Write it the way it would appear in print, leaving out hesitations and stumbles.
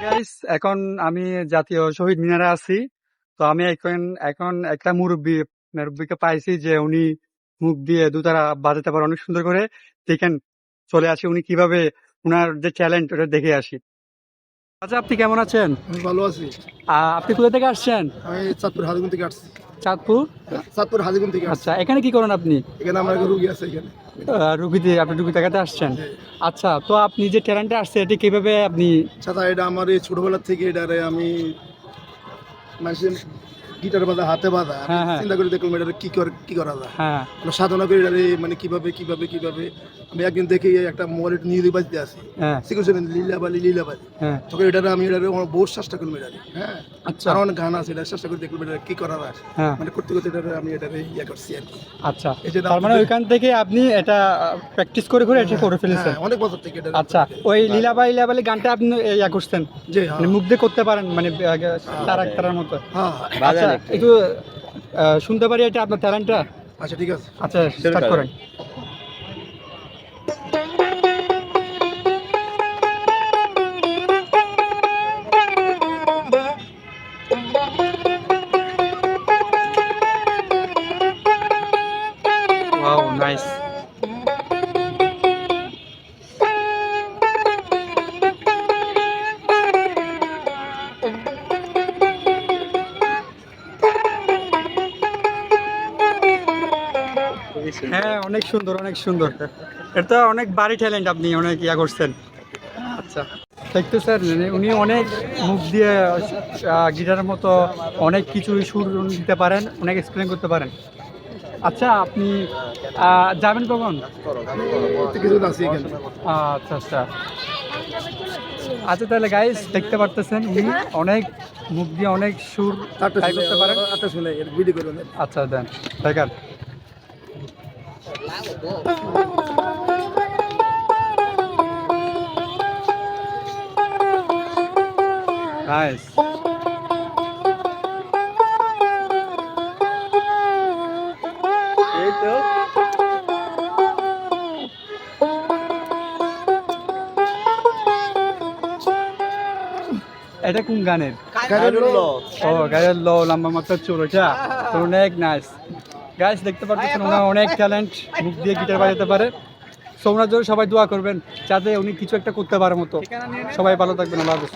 Guys, এখন আমি জাতীয় শহীদ মিনারে আছি। তো আমি এখন এখন একটা মুরব্বীকে পাইছি যে উনি মুখ দিয়ে দুতারা বাজাতে পারে অনেক সুন্দর করে। দেখেন, চলে আসি উনি কিভাবে উনার যে ট্যালেন্ট ওটা দেখে আসি। আচ্ছা, আপনি কেমন আছেন? আমি ভালো আছি। আপনি কোথা থেকে আসছেন? আমি চাঁদপুর হাজিগুন থেকে আসছি। চাঁদপুর। চাঁদপুর হাজিগুন থেকে আসছি। আচ্ছা, এখানে কি করেন আপনি? এখানে আমার একটা রুগী আছে এখানে। আপনি রুগী দেখাতে আসছেন? আচ্ছা, তো আপনি যে ট্যালেন্টে আসছে এটি কিভাবে আপনি? চাচা, এটা আমার এই ছোটবেলা থেকে এটারে আমি মানুষের গিটার বাঁধা, হাতে বাঁধা, আমি হ্যাঁ, হ্যাঁ। চিন্তা করে দেখলাম এটা কি করা যায়। হ্যাঁ, মানে সাধনা করে এটারে মানে কিভাবে আমি একদিন দেখি একটা মোবাইল নিয়ে বাজতে আসি হ্যাঁ, শিখেছিলেন লীলাবালি হ্যাঁ। তখন এটারে আমি এটারে আমার বহুত চেষ্টা করলাম এটারে। হ্যাঁ, আচ্ছা। আরো অনেক গান আছে, এটা চেষ্টা করে দেখলাম এটা কি করা যায়। হ্যাঁ। মানে করতে এটারে আমি এটারে ইয়ে করছি আর কি। আচ্ছা, এই যে তার মানে ওইখান থেকে আপনি এটা প্র্যাকটিস করে এটা করে ফেলেছেন? হ্যাঁ, অনেক বছর থেকে এটা। আচ্ছা, ওই লীলাবাই গানটা আপনি ইয়া করছেন, জি, হ্যাঁ। মানে মুখ দিয়ে করতে পারেন, মানে তারার মতো? হ্যাঁ। আচ্ছা, একটু শুনতে পারি এটা আপনার ট্যালেন্টটা? আচ্ছা, ঠিক আছে। আচ্ছা, স্টার্ট করেন। Wow, nice. হ্যাঁ, অনেক সুন্দর, অনেক সুন্দর। এটা অনেক ভারী ট্যালেন্ট, আপনি অনেক ইয়া করছেন। আচ্ছা, দেখতেছেন উনি অনেক মুখ দিয়ে গিটারের মতো অনেক কিছু সুর দিতে পারেন, অনেক এক্সপ্লেন করতে পারেন। আচ্ছা, আপনি যাবেন কখন? কিছু আছে এখানে। আচ্ছা, আচ্ছা। আচ্ছা, তাহলে গাইস দেখতে পারতেছেন উনি অনেক মুখ দিয়ে অনেক সুর ট্রাই করতে পারেন। আচ্ছা, শুনে এর ভিডিও করুন। আচ্ছা, দেন দেখেন। নাইস। এই তো। এটা কোন গানের? ও, গায়ের ল লম্বা মাথার চুল, এটা তো অনেক নাইস। গাইস দেখতে পাচ্ছেন ওনার অনেক ট্যালেন্ট, মুখ দিয়ে গিটার বাজাতে পারে। সো ওনার জন্য সবাই দোয়া করবেন যাতে উনি কিছু একটা করতে পারে মতো। সবাই ভালো থাকবেন, আল্লাহ হাফেজ।